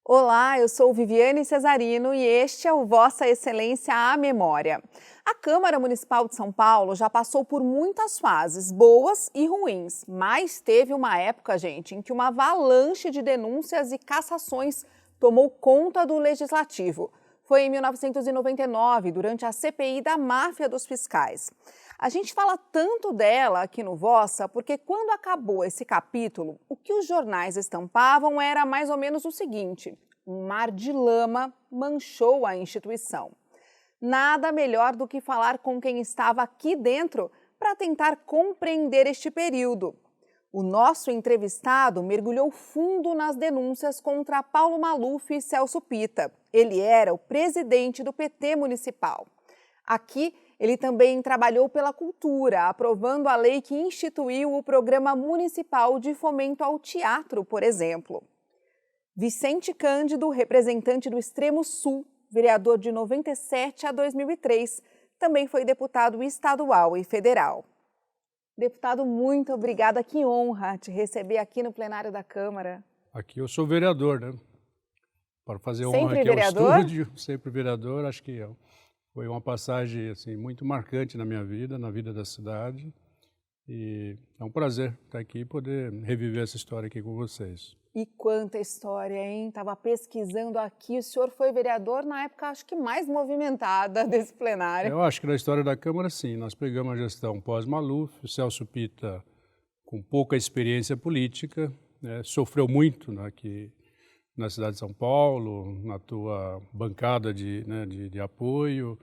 Olá, eu sou Viviane Cesarino e este é o Vossa Excelência à Memória. A Câmara Municipal de São Paulo já passou por muitas fases, boas e ruins, mas teve uma época, gente, em que uma avalanche de denúncias e cassações tomou conta do Legislativo. Foi em 1999, durante a CPI da máfia dos fiscais. A gente fala tanto dela aqui no Vossa porque quando acabou esse capítulo, o que os jornais estampavam era mais ou menos o seguinte: um mar de lama manchou a instituição. Nada melhor do que falar com quem estava aqui dentro para tentar compreender este período. O nosso entrevistado mergulhou fundo nas denúncias contra Paulo Maluf e Celso Pitta. Ele era o presidente do PT municipal. Aqui, ele também trabalhou pela cultura, aprovando a lei que instituiu o Programa Municipal de Fomento ao Teatro, por exemplo. Vicente Cândido, representante do Extremo Sul, vereador de 97 a 2003, também foi deputado estadual e federal. Deputado, muito obrigada. Que honra te receber aqui no plenário da Câmara. Aqui eu sou vereador, né? Para fazer honra Sempre aqui vereador? ao estúdio, sempre vereador. Acho que foi uma passagem assim, muito marcante na minha vida, na vida da cidade. E é um prazer estar aqui e poder reviver essa história aqui com vocês. E quanta história, hein? Estava pesquisando aqui. O senhor foi vereador na época, acho que mais movimentada desse plenário. Eu acho que na história da Câmara, sim. Nós pegamos a gestão pós-Maluf, o Celso Pitta, com pouca experiência política, né, sofreu muito aqui na cidade de São Paulo, na tua bancada de apoio.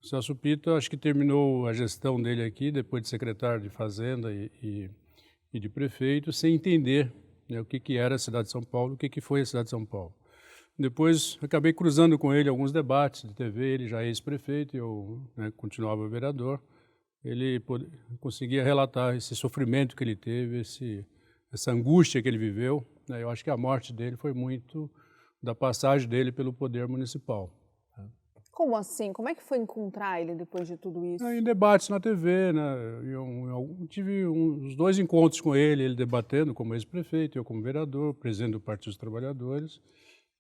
O Celso Pitta, acho que terminou a gestão dele aqui, depois de secretário de Fazenda e de prefeito, sem entender o que era a cidade de São Paulo, o que foi a cidade de São Paulo. Depois, acabei cruzando com ele alguns debates de TV, ele já é ex-prefeito e eu continuava vereador. Ele conseguia relatar esse sofrimento que ele teve, essa angústia que ele viveu. Eu acho que a morte dele foi muito da passagem dele pelo poder municipal. Como assim? Como é que foi encontrar ele depois de tudo isso? Em debates na TV, né? Eu tive uns 2 encontros com ele debatendo como ex-prefeito, eu como vereador, presidente do Partido dos Trabalhadores.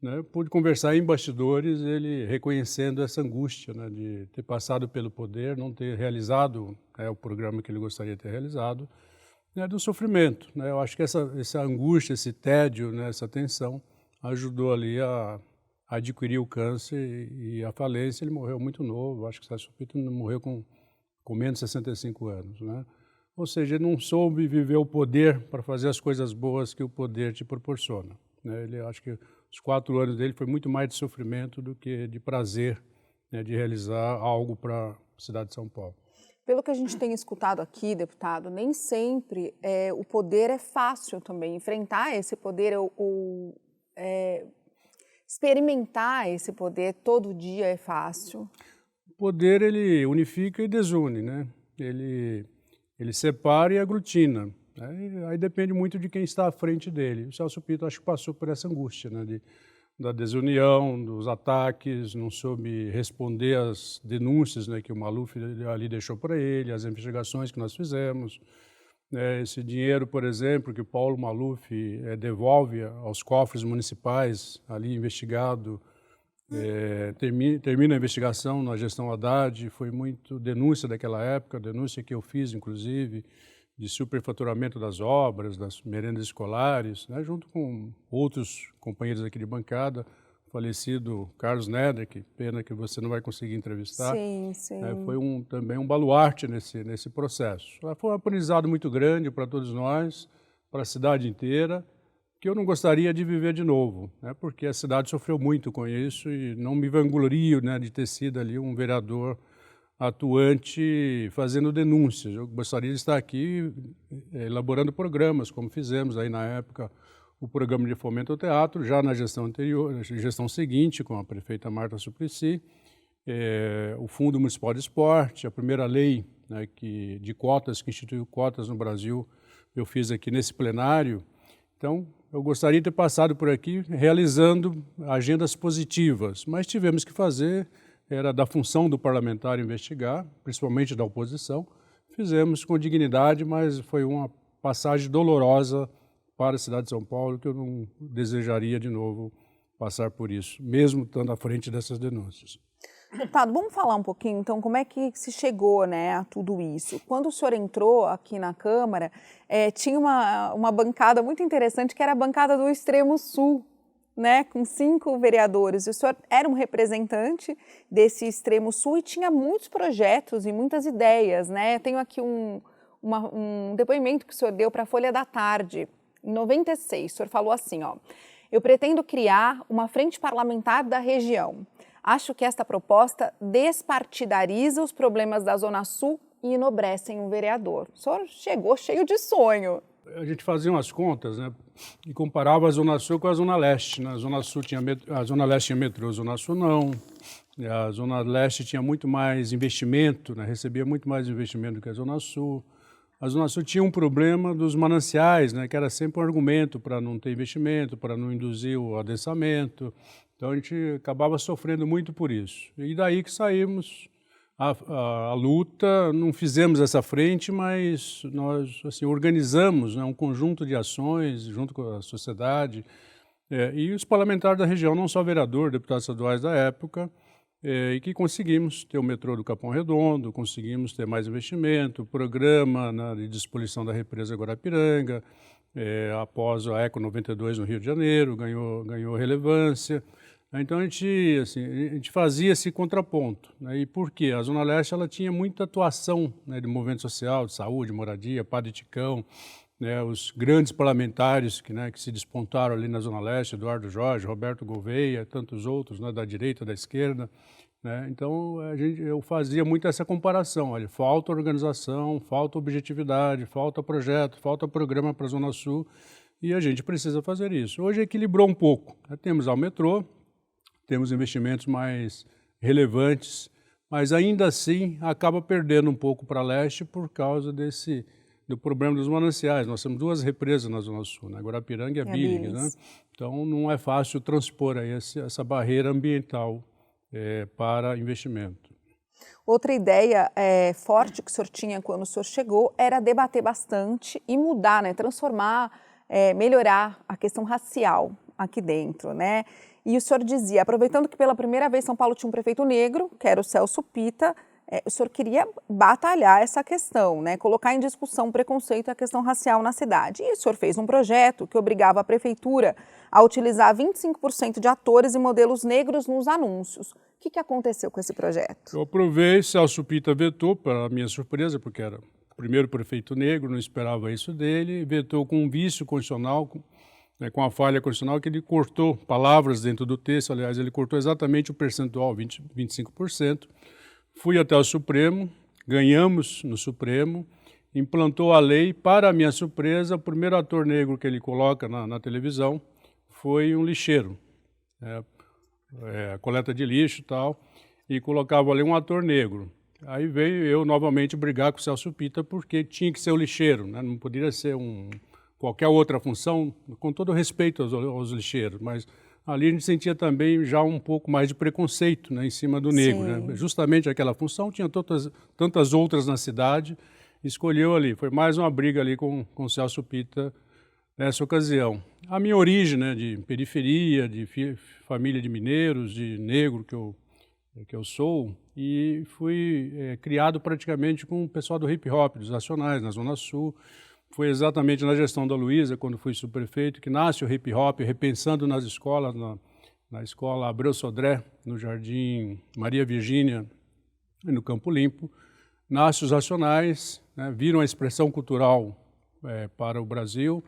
Né? Pude conversar em bastidores, ele reconhecendo essa angústia, né, de ter passado pelo poder, não ter realizado o programa que ele gostaria de ter realizado, né, do sofrimento. Né? Eu acho que essa angústia, esse tédio, né, essa tensão, ajudou ali a adquirir o câncer e a falência. Ele morreu muito novo, acho que o Celso Pitta morreu com menos de 65 anos. Né? Ou seja, ele não soube viver o poder para fazer as coisas boas que o poder te proporciona. Né? Ele, acho que os 4 anos dele foi muito mais de sofrimento do que de prazer, né, de realizar algo para a cidade de São Paulo. Pelo que a gente tem escutado aqui, deputado, nem sempre o poder é fácil também. Enfrentar esse poder ou experimentar esse poder todo dia é fácil. O poder, ele unifica e desune, né? Ele separa e aglutina. Aí depende muito de quem está à frente dele. O Celso Pitta, acho que passou por essa angústia, né, da desunião, dos ataques, não soube responder às denúncias, né, que o Maluf ali deixou para ele, as investigações que nós fizemos. Esse dinheiro, por exemplo, que o Paulo Maluf devolve aos cofres municipais, ali investigado, termina a investigação na gestão Haddad, foi muito denúncia daquela época, denúncia que eu fiz, inclusive, de superfaturamento das obras, das merendas escolares, né, junto com outros companheiros aqui de bancada, falecido Carlos Neder, que pena que você não vai conseguir entrevistar. Sim, sim. Foi também um baluarte nesse processo. Foi um aprendizado muito grande para todos nós, para a cidade inteira, que eu não gostaria de viver de novo, né, porque a cidade sofreu muito com isso e não me vanglorio, né, de ter sido ali um vereador atuante fazendo denúncias. Eu gostaria de estar aqui elaborando programas, como fizemos aí na época o programa de fomento ao teatro, já na gestão anterior, na gestão seguinte, com a prefeita Marta Suplicy, o Fundo Municipal de Esporte, a primeira lei, né, de cotas, que instituiu cotas no Brasil, eu fiz aqui nesse plenário. Então, eu gostaria de ter passado por aqui realizando agendas positivas, mas tivemos que fazer, era da função do parlamentar investigar, principalmente da oposição. Fizemos com dignidade, mas foi uma passagem dolorosa para a cidade de São Paulo, que eu não desejaria de novo passar por isso, mesmo estando à frente dessas denúncias. Deputado, vamos falar um pouquinho, então, como é que se chegou, né, a tudo isso? Quando o senhor entrou aqui na Câmara, tinha uma bancada muito interessante, que era a bancada do Extremo Sul, né, com 5 vereadores. O senhor era um representante desse Extremo Sul e tinha muitos projetos e muitas ideias, né? Eu tenho aqui um depoimento que o senhor deu para a Folha da Tarde, em 96. O senhor falou assim, ó: eu pretendo criar uma frente parlamentar da região. Acho que esta proposta despartidariza os problemas da Zona Sul e enobrecem o vereador. O senhor chegou cheio de sonho. A gente fazia umas contas, né, e comparava a Zona Sul com a Zona Leste. Na Zona Sul a Zona Leste tinha metrô, a Zona Sul não. A Zona Leste tinha muito mais investimento, né, recebia muito mais investimento do que a Zona Sul. A Zona Sul tinha um problema dos mananciais, né, que era sempre um argumento para não ter investimento, para não induzir o adensamento. Então a gente acabava sofrendo muito por isso. E daí que saímos a luta, não fizemos essa frente, mas nós assim, organizamos, né, um conjunto de ações junto com a sociedade e os parlamentares da região, não só vereador, deputados estaduais da época, e que conseguimos ter o metrô do Capão Redondo, conseguimos ter mais investimento, programa de disposição da represa Guarapiranga, após a Eco 92 no Rio de Janeiro, ganhou relevância. Então a gente fazia esse contraponto, né? E por quê? A Zona Leste ela tinha muita atuação, né, de movimento social, de saúde, moradia, Padre Ticão, né, os grandes parlamentares que se despontaram ali na Zona Leste, Eduardo Jorge, Roberto Gouveia, tantos outros, né, da direita, da esquerda. Né? Então eu fazia muito essa comparação, olha, falta organização, falta objetividade, falta projeto, falta programa para a Zona Sul e a gente precisa fazer isso. Hoje equilibrou um pouco, né? Temos ao metrô, temos investimentos mais relevantes, mas ainda assim acaba perdendo um pouco para leste por causa do problema dos mananciais. Nós temos 2 represas na Zona Sul, né? Guarapiranga e a Billings, né? Então não é fácil transpor aí essa barreira ambiental para investimento. Outra ideia forte que o senhor tinha quando o senhor chegou era debater bastante e mudar, né? Transformar, melhorar a questão racial aqui dentro, né? E o senhor dizia, aproveitando que pela primeira vez São Paulo tinha um prefeito negro, que era o Celso Pitta, o senhor queria batalhar essa questão, né? Colocar em discussão o preconceito e a questão racial na cidade. E o senhor fez um projeto que obrigava a prefeitura a utilizar 25% de atores e modelos negros nos anúncios. O que aconteceu com esse projeto? Eu aprovei, Celso Pitta vetou, para minha surpresa, porque era o primeiro prefeito negro, não esperava isso dele, vetou com um vício constitucional, com a falha constitucional, que ele cortou palavras dentro do texto, aliás, ele cortou exatamente o percentual, 25%. Fui até o Supremo, ganhamos no Supremo, implantou a lei. Para a minha surpresa, o primeiro ator negro que ele coloca na televisão foi um lixeiro, coleta de lixo e tal, e colocava ali um ator negro. Aí veio eu novamente brigar com o Celso Pitta, porque tinha que ser o lixeiro, né? Não poderia ser qualquer outra função, com todo respeito aos lixeiros, mas ali a gente sentia também já um pouco mais de preconceito, né, em cima do negro. Né? Justamente aquela função, tinha tantas outras na cidade, escolheu ali. Foi mais uma briga ali com o Celso Pitta nessa ocasião. A minha origem, né, de periferia, de família de mineiros, de negro que eu sou, e fui criado praticamente com o pessoal do hip hop, dos Nacionais, na Zona Sul. Foi exatamente na gestão da Luísa, quando fui subprefeito, que nasce o hip hop, repensando nas escolas, na escola Abreu Sodré, no Jardim Maria Virgínia e no Campo Limpo. Nasce os Nacionais, né, viram a expressão cultural para o Brasil.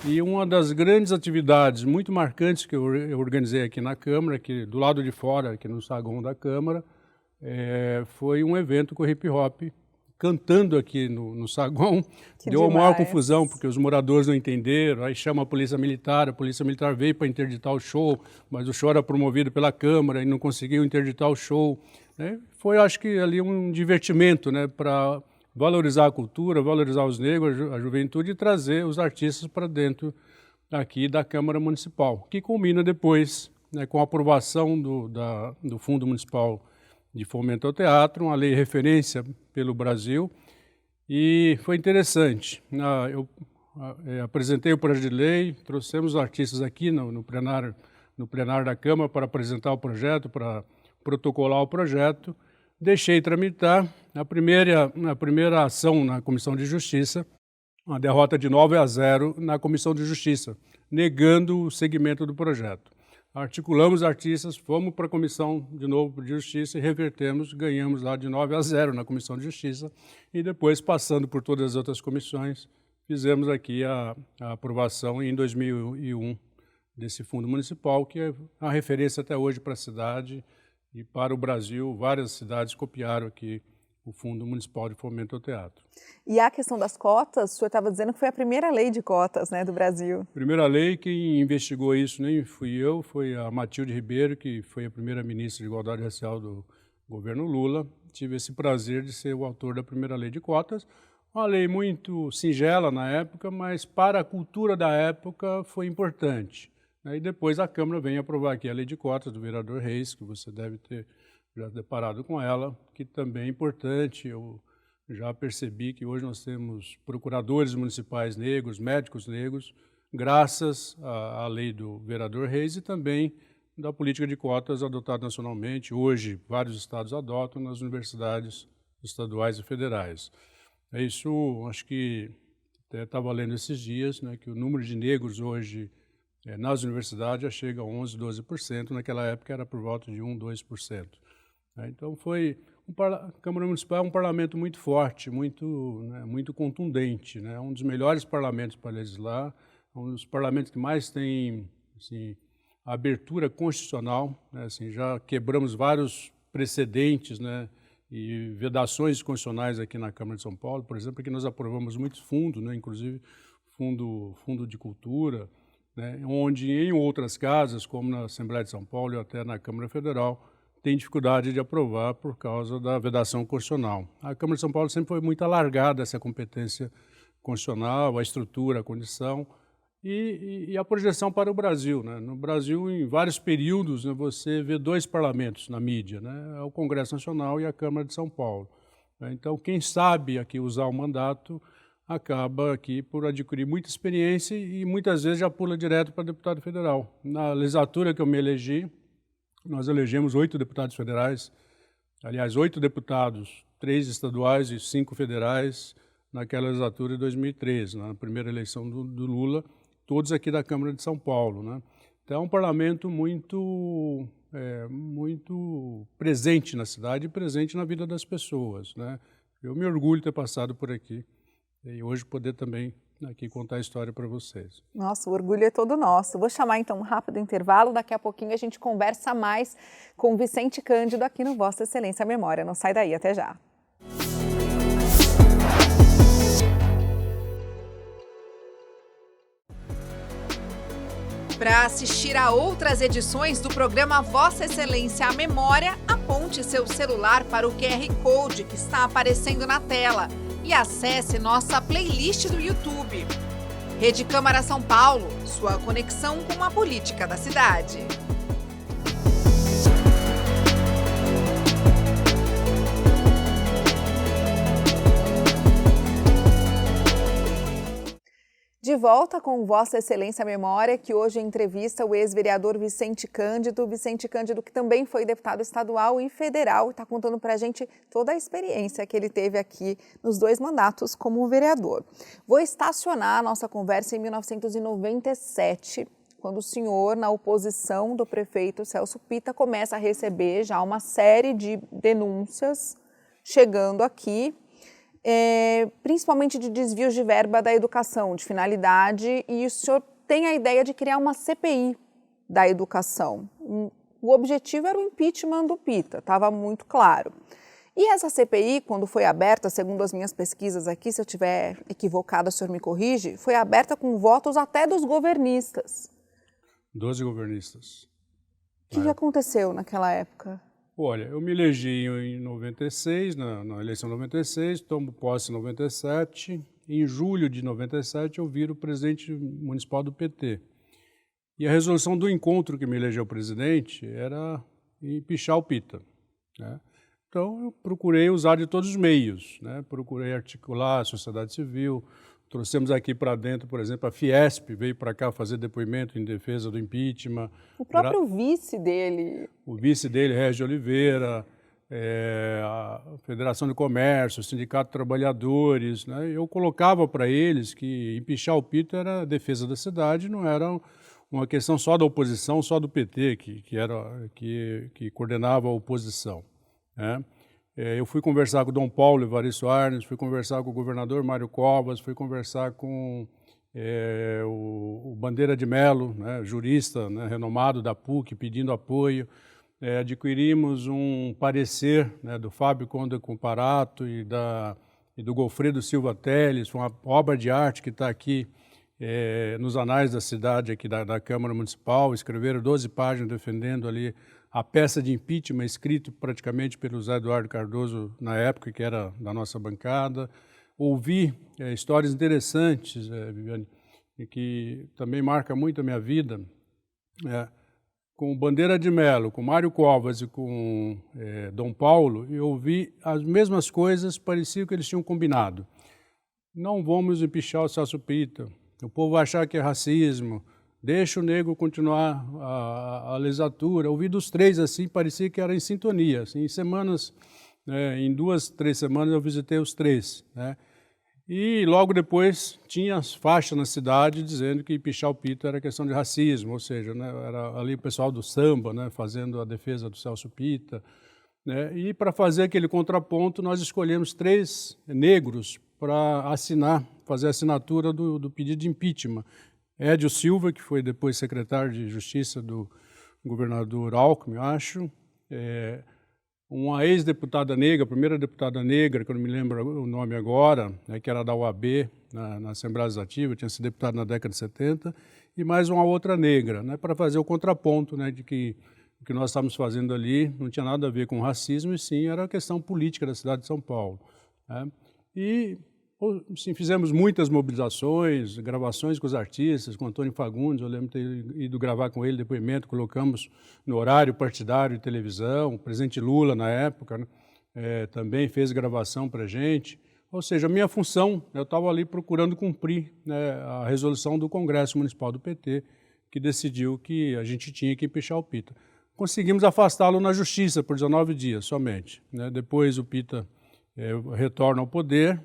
E uma das grandes atividades muito marcantes que eu organizei aqui na Câmara, que do lado de fora, aqui no saguão da Câmara, foi um evento com hip hop, cantando aqui no saguão. Deu a maior confusão, porque os moradores não entenderam, aí chama a polícia militar veio para interditar o show, mas o show era promovido pela Câmara e não conseguiu interditar o show. Né? Foi, acho que, ali um divertimento, né, para valorizar a cultura, valorizar os negros, a juventude e trazer os artistas para dentro aqui da Câmara Municipal, que culmina depois, né, com a aprovação do Fundo Municipal de Fomento ao Teatro, uma lei referência pelo Brasil, e foi interessante. Eu apresentei o projeto de lei, trouxemos os artistas aqui no plenário no plenário da Câmara para apresentar o projeto, para protocolar o projeto. Deixei tramitar. A primeira ação na Comissão de Justiça, uma derrota de 9-0 na Comissão de Justiça, negando o segmento do projeto. Articulamos artistas, fomos para a Comissão de novo de Justiça e revertemos, ganhamos lá de 9-0 na Comissão de Justiça e depois, passando por todas as outras comissões, fizemos aqui a aprovação em 2001 desse fundo municipal, que é a referência até hoje para a cidade e para o Brasil. Várias cidades copiaram aqui o Fundo Municipal de Fomento ao Teatro. E a questão das cotas, o senhor estava dizendo que foi a primeira lei de cotas, né, do Brasil. Primeira lei, quem investigou isso nem fui eu, foi a Matilde Ribeiro, que foi a primeira ministra de Igualdade Racial do governo Lula. Tive esse prazer de ser o autor da primeira lei de cotas. Uma lei muito singela na época, mas para a cultura da época foi importante. E depois a Câmara vem aprovar aqui a lei de cotas do vereador Reis, que você deve ter já deparado com ela, que também é importante. Eu já percebi que hoje nós temos procuradores municipais negros, médicos negros, graças à lei do vereador Reis e também da política de cotas adotada nacionalmente. Hoje, vários estados adotam nas universidades estaduais e federais. Isso, acho que até estava lendo esses dias, né, que o número de negros hoje nas universidades já chega a 11%, 12%. Naquela época era por volta de 1%, 2%. Então, a Câmara Municipal é um parlamento muito forte, muito contundente, né? Um dos melhores parlamentos para legislar, um dos parlamentos que mais tem assim, abertura constitucional, né? Assim, já quebramos vários precedentes, né? E vedações constitucionais aqui na Câmara de São Paulo, por exemplo, que nós aprovamos muitos fundos, né? Inclusive fundo de cultura, né? Onde em outras casas, como na Assembleia de São Paulo e até na Câmara Federal, tem dificuldade de aprovar por causa da vedação constitucional. A Câmara de São Paulo sempre foi muito alargada essa competência constitucional, a estrutura, a condição e a projeção para o Brasil, né? No Brasil, em vários períodos, né, você vê dois parlamentos na mídia, né? O Congresso Nacional e a Câmara de São Paulo. Então, quem sabe aqui usar o mandato acaba aqui por adquirir muita experiência e muitas vezes já pula direto para deputado federal. Na legislatura que eu me elegi, nós elegemos 8 deputados federais, aliás, 8 deputados, 3 estaduais e 5 federais, naquela legislatura de 2013, na primeira eleição do Lula, todos aqui da Câmara de São Paulo, né? Então, é um parlamento muito presente na cidade e presente na vida das pessoas, né? Eu me orgulho de ter passado por aqui e hoje poder também aqui contar a história para vocês. Nossa, o orgulho é todo nosso. Vou chamar então um rápido intervalo, daqui a pouquinho a gente conversa mais com o Vicente Cândido aqui no Vossa Excelência Memória. Não sai daí, até já. Para assistir a outras edições do programa Vossa Excelência a Memória, aponte seu celular para o QR Code que está aparecendo na tela e acesse nossa playlist do YouTube. Rede Câmara São Paulo, sua conexão com a política da cidade. De volta com Vossa Excelência Memória, que hoje entrevista o ex-vereador Vicente Cândido. Vicente Cândido, que também foi deputado estadual e federal, e está contando para a gente toda a experiência que ele teve aqui nos 2 mandatos como vereador. Vou estacionar a nossa conversa em 1997, quando o senhor, na oposição do prefeito Celso Pitta, começa a receber já uma série de denúncias chegando aqui, principalmente de desvios de verba da educação, de finalidade, e o senhor tem a ideia de criar uma CPI da educação. O objetivo era o impeachment do Pitta, estava muito claro. E essa CPI, quando foi aberta, segundo as minhas pesquisas aqui, se eu estiver equivocada, o senhor me corrige, foi aberta com votos até dos governistas. 12 governistas. O que aconteceu naquela época? Olha, eu me elegi em 96, na eleição de 96, tomo posse em 97. Em julho de 97, eu viro presidente municipal do PT. E a resolução do encontro que me elegeu presidente era empichar o Pitta, né? Então, eu procurei usar de todos os meios, né? Procurei articular a sociedade civil, Trouxemos aqui para dentro, por exemplo, a Fiesp, veio para cá fazer depoimento em defesa do impeachment. O próprio vice dele. O vice dele, Régio Oliveira, a Federação de Comércio, o Sindicato de Trabalhadores, né? Eu colocava para eles que empichar o Pita era a defesa da cidade, não era uma questão só da oposição, só do PT, que coordenava a oposição, né? Eu fui conversar com o Dom Paulo Evaristo Arnes, fui conversar com o governador Mário Covas, fui conversar com o Bandeira de Mello, né, jurista, né, renomado da PUC, pedindo apoio. Adquirimos um parecer, né, do Fábio Conde Comparato e do Golfredo Silva Teles, uma obra de arte que está aqui nos anais da cidade, aqui da Câmara Municipal. Escreveram 12 páginas defendendo ali a peça de impeachment, escrito praticamente pelo Zé Eduardo Cardoso na época, que era da nossa bancada. Ouvi histórias interessantes, Viviane, e que também marca muito a minha vida, com Bandeira de Mello, com Mário Covas e com Dom Paulo. Eu ouvi as mesmas coisas, parecia que eles tinham combinado. Não vamos empichar o Celso Pita, o povo vai achar que é racismo, deixa o negro continuar a legislatura. Ouvi dos três assim, parecia que era em sintonia. Assim, em semanas, em 2, 3 semanas eu visitei os três, né? E logo depois tinha as faixas na cidade dizendo que empichar o Pita era questão de racismo, ou seja, né, era ali o pessoal do samba, né, fazendo a defesa do Celso Pita, né? E para fazer aquele contraponto nós escolhemos 3 negros para fazer a assinatura do pedido de impeachment. Edio Silva, que foi depois secretário de Justiça do governador Alckmin, acho, uma ex-deputada negra, a primeira deputada negra, que eu não me lembro o nome agora, né, que era da UAB, na Assembleia Legislativa, tinha sido deputada na década de 70, e mais uma outra negra, né, para fazer o contraponto, né, de que o que nós estávamos fazendo ali não tinha nada a ver com racismo, e sim era a questão política da cidade de São Paulo, né? E sim, fizemos muitas mobilizações, gravações com os artistas, com Antônio Fagundes. Eu lembro de ter ido gravar com ele depoimento, colocamos no horário partidário de televisão. O presidente Lula, na época, né, também fez gravação para a gente. Ou seja, a minha função, eu estava ali procurando cumprir, né, a resolução do Congresso Municipal do PT, que decidiu que a gente tinha que empichar o Pita. Conseguimos afastá-lo na justiça por 19 dias somente, né? Depois o Pita retorna ao poder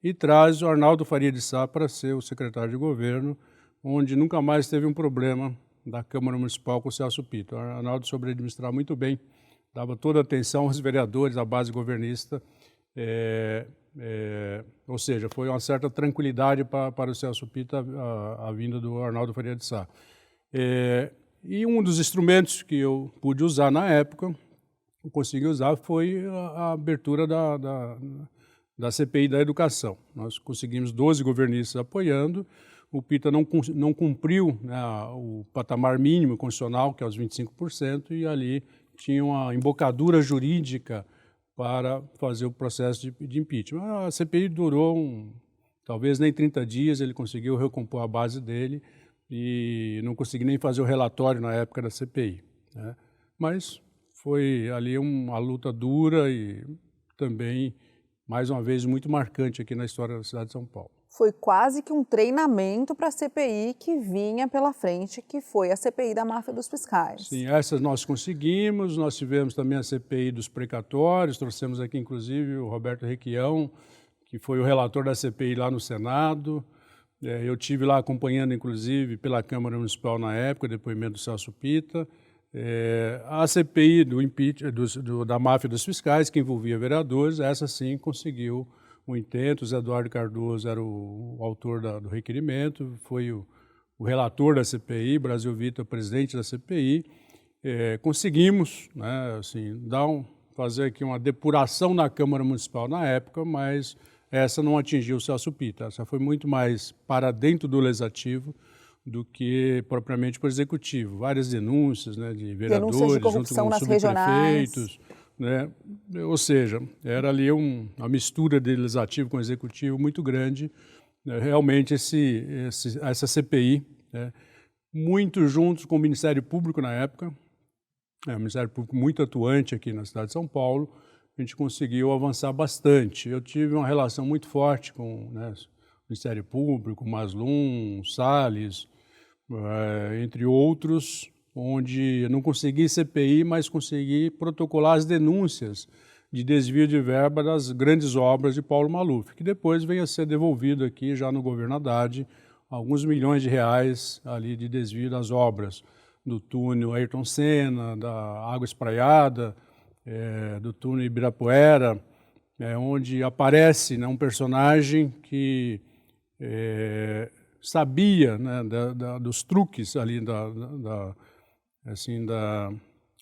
e traz o Arnaldo Faria de Sá para ser o secretário de governo, onde nunca mais teve um problema da Câmara Municipal com o Celso Pita. O Arnaldo soube administrar muito bem, dava toda a atenção aos vereadores, à base governista, ou seja, foi uma certa tranquilidade para o Celso Pita a vinda do Arnaldo Faria de Sá. E um dos instrumentos que eu pude usar na época, consegui usar, foi a abertura da CPI da educação. Nós conseguimos 12 governistas apoiando. O Pita não cumpriu, né, o patamar mínimo constitucional, que é os 25%, e ali tinha uma embocadura jurídica para fazer o processo de impeachment. A CPI durou talvez nem 30 dias, ele conseguiu recompor a base dele e não consegui nem fazer o relatório na época da CPI, né? Mas foi ali uma luta dura e também, mais uma vez, muito marcante aqui na história da cidade de São Paulo. Foi quase que um treinamento para a CPI que vinha pela frente, que foi a CPI da máfia dos fiscais. Sim, essas nós conseguimos. Nós tivemos também a CPI dos precatórios, trouxemos aqui, inclusive, o Roberto Requião, que foi o relator da CPI lá no Senado. Eu tive lá acompanhando, inclusive, pela Câmara Municipal na época, o depoimento do Celso Pita. A CPI da máfia dos fiscais, que envolvia vereadores, essa sim conseguiu o intento. O Zé Eduardo Cardoso era o autor do requerimento, foi o relator da CPI, Brasil Vitor, presidente da CPI. Conseguimos, né, assim, fazer aqui uma depuração na Câmara Municipal na época, mas essa não atingiu o Celso Pita. Essa foi muito mais para dentro do Legislativo do que propriamente para o Executivo. Várias denúncias, né, de vereadores, denúncias de corrupção junto com nas subprefeitos, né? Ou seja, era ali uma mistura de Legislativo com Executivo muito grande. Realmente essa CPI, né, muito juntos com o Ministério Público na época, o Ministério Público muito atuante aqui na cidade de São Paulo, a gente conseguiu avançar bastante. Eu tive uma relação muito forte com, né, Ministério Público, Maslum, Salles, entre outros, onde eu não consegui CPI, mas consegui protocolar as denúncias de desvio de verba das grandes obras de Paulo Maluf, que depois veio a ser devolvido aqui já no governo Haddad, alguns milhões de reais ali de desvio das obras, do túnel Ayrton Senna, da Água Espraiada, do túnel Ibirapuera, onde aparece, né, um personagem que sabia, né, dos truques ali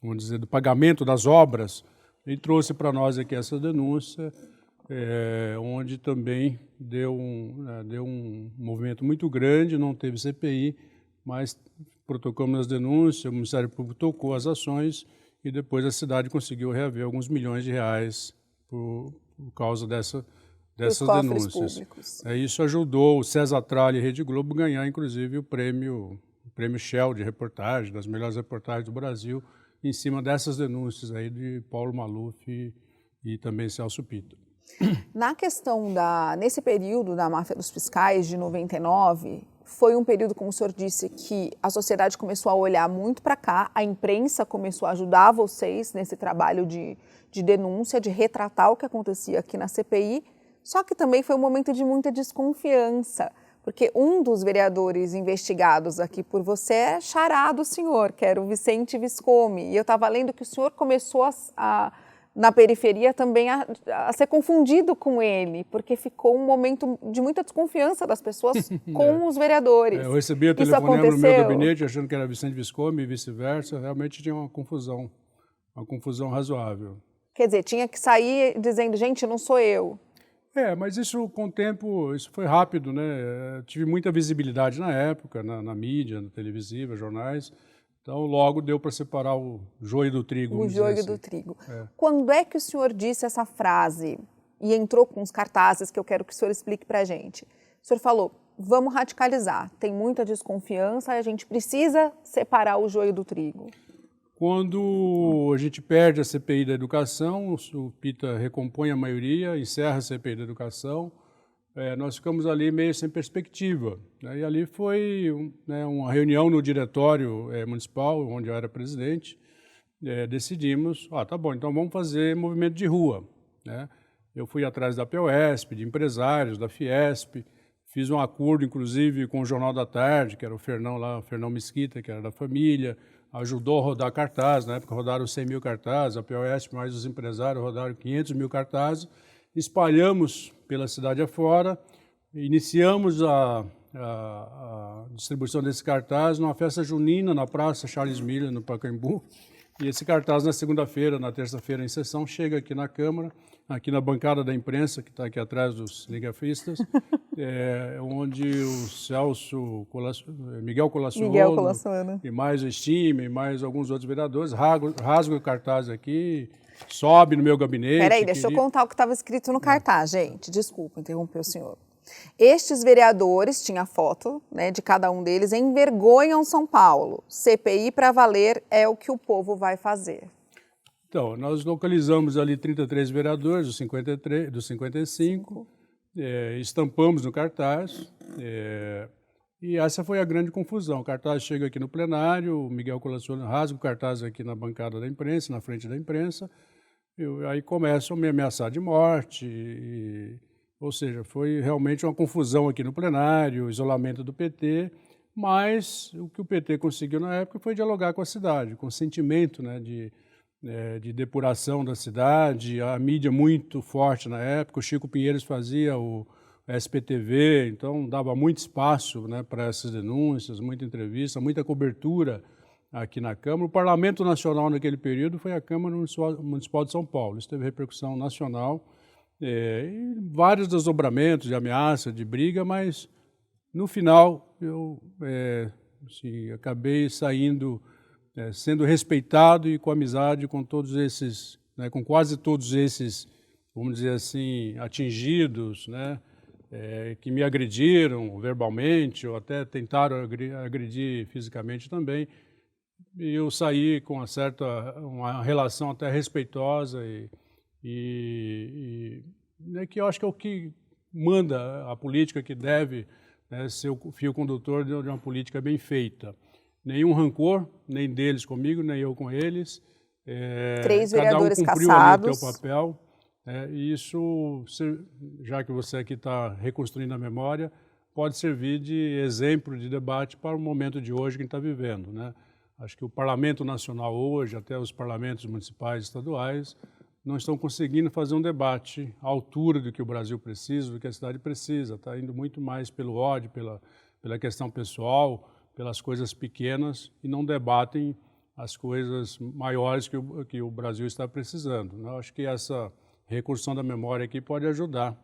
vamos dizer, do pagamento das obras, e trouxe para nós aqui essa denúncia, onde também deu um movimento muito grande, não teve CPI, mas protocolamos as denúncias, o Ministério Público tocou as ações e depois a cidade conseguiu reaver alguns milhões de reais por causa dessas denúncias. Públicos. Isso ajudou o César Tralli e Rede Globo a ganhar, inclusive, o prêmio Shell de reportagem, das melhores reportagens do Brasil, em cima dessas denúncias aí de Paulo Maluf e também Celso Pitta. Na questão nesse período da máfia dos fiscais de 99, foi um período, como o senhor disse, que a sociedade começou a olhar muito para cá, a imprensa começou a ajudar vocês nesse trabalho de denúncia, de retratar o que acontecia aqui na CPI, só que também foi um momento de muita desconfiança, porque um dos vereadores investigados aqui por você é xará do senhor, que era o Vicente Viscomi, e eu estava lendo que o senhor começou na periferia também a ser confundido com ele, porque ficou um momento de muita desconfiança das pessoas com os vereadores. Eu recebia o telefonema no meu gabinete achando que era Vicente Viscomi e vice-versa, realmente tinha uma confusão razoável. Quer dizer, tinha que sair dizendo, gente, não sou eu. Mas isso com o tempo, isso foi rápido, né? Tive muita visibilidade na época, na mídia, na televisiva, jornais. Então, logo deu para separar o joio do trigo. O joio do trigo. Quando é que o senhor disse essa frase e entrou com os cartazes que eu quero que o senhor explique para a gente? O senhor falou, vamos radicalizar, tem muita desconfiança e a gente precisa separar o joio do trigo. Quando a gente perde a CPI da educação, o Pitta recompõe a maioria, encerra a CPI da educação, nós ficamos ali meio sem perspectiva. E ali foi uma reunião no diretório municipal, onde eu era presidente, decidimos, tá bom, então vamos fazer movimento de rua. Eu fui atrás da POSP, de empresários, da Fiesp, fiz um acordo, inclusive, com o Jornal da Tarde, que era o Fernão Mesquita, que era da família, ajudou a rodar cartazes, na época rodaram 100 mil cartazes, a POSP mais os empresários rodaram 500 mil cartazes, espalhamos pela cidade afora, iniciamos a distribuição desse cartaz numa festa junina na Praça Charles Miller, no Pacaembu, e esse cartaz na segunda-feira, na terça-feira em sessão, chega aqui na Câmara, aqui na bancada da imprensa, que está aqui atrás dos ligrafistas, onde o Miguel Colassuolo e mais o Estime, e mais alguns outros vereadores, rasgam o cartaz aqui, sobe no meu gabinete. Peraí, deixa eu contar o que estava escrito no cartaz, gente. Desculpa interromper o senhor. Estes vereadores, tinha foto, né, de cada um deles, envergonham São Paulo. CPI para valer é o que o povo vai fazer. Então, nós localizamos ali 33 vereadores dos 55, estampamos no cartaz, e essa foi a grande confusão. O cartaz chega aqui no plenário, o Miguel Colassuolo rasga o cartaz aqui na bancada da imprensa, na frente da imprensa, aí começam a me ameaçar de morte, ou seja, foi realmente uma confusão aqui no plenário, isolamento do PT, mas o que o PT conseguiu na época foi dialogar com a cidade, com o sentimento, né, de depuração da cidade, a mídia muito forte na época, o Chico Pinheiros fazia o SPTV, então dava muito espaço, né, para essas denúncias, muita entrevista, muita cobertura aqui na Câmara. O Parlamento Nacional naquele período foi a Câmara Municipal de São Paulo, isso teve repercussão nacional, e vários desdobramentos de ameaça, de briga, mas no final eu acabei saindo sendo respeitado e com amizade com todos esses, né, com quase todos esses, vamos dizer assim, atingidos, né, que me agrediram verbalmente ou até tentaram agredir fisicamente também. E eu saí com uma relação até respeitosa e que eu acho que é o que manda a política que deve, né, ser o fio condutor de uma política bem feita. Nenhum rancor, nem deles comigo, nem eu com eles. 3 cada um vereadores cumpriu ali o seu papel. E isso, já que você aqui está reconstruindo a memória, pode servir de exemplo de debate para o momento de hoje que a gente está vivendo, né? Acho que o Parlamento Nacional hoje, até os parlamentos municipais e estaduais, não estão conseguindo fazer um debate à altura do que o Brasil precisa, do que a cidade precisa. Está indo muito mais pelo ódio, pela questão pessoal, pelas coisas pequenas, e não debatem as coisas maiores que o Brasil está precisando. Eu acho que essa reconstrução da memória aqui pode ajudar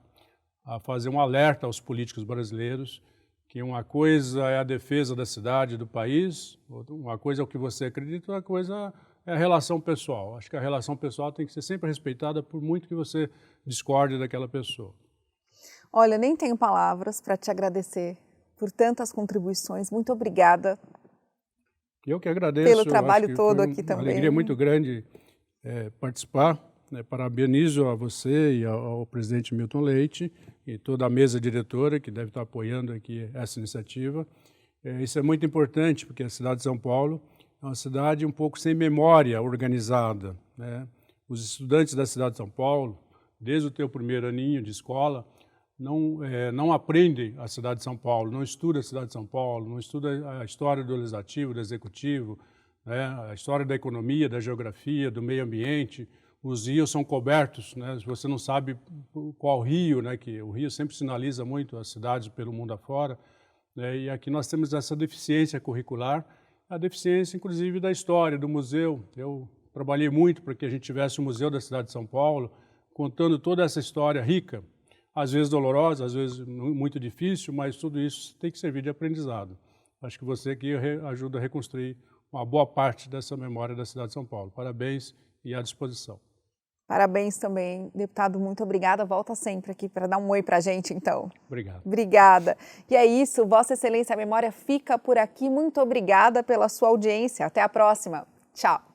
a fazer um alerta aos políticos brasileiros que uma coisa é a defesa da cidade, do país, uma coisa é o que você acredita, outra coisa é a relação pessoal. Acho que a relação pessoal tem que ser sempre respeitada, por muito que você discorde daquela pessoa. Olha, nem tenho palavras para te agradecer por tantas contribuições. Muito obrigada. Eu que agradeço. Pelo trabalho todo aqui também. Uma alegria muito grande participar. Parabenizo a você e ao presidente Milton Leite e toda a mesa diretora que deve estar apoiando aqui essa iniciativa. Isso é muito importante, porque a cidade de São Paulo é uma cidade um pouco sem memória organizada, né? Os estudantes da cidade de São Paulo, desde o teu primeiro aninho de escola, não aprendem a cidade de São Paulo, não estudam a cidade de São Paulo, não estudam a história do legislativo, do executivo, né? A história da economia, da geografia, do meio ambiente. Os rios são cobertos, né? Se você não sabe qual rio, né? Que o rio sempre sinaliza muito as cidades pelo mundo afora, né? E aqui nós temos essa deficiência curricular, a deficiência inclusive da história, do museu. Eu trabalhei muito para que a gente tivesse o Museu da Cidade de São Paulo, contando toda essa história rica, às vezes dolorosa, às vezes muito difícil, mas tudo isso tem que servir de aprendizado. Acho que você aqui ajuda a reconstruir uma boa parte dessa memória da cidade de São Paulo. Parabéns e à disposição. Parabéns também, deputado, muito obrigada. Volta sempre aqui para dar um oi para a gente, então. Obrigado. Obrigada. E é isso, Vossa Excelência, a memória fica por aqui. Muito obrigada pela sua audiência. Até a próxima. Tchau.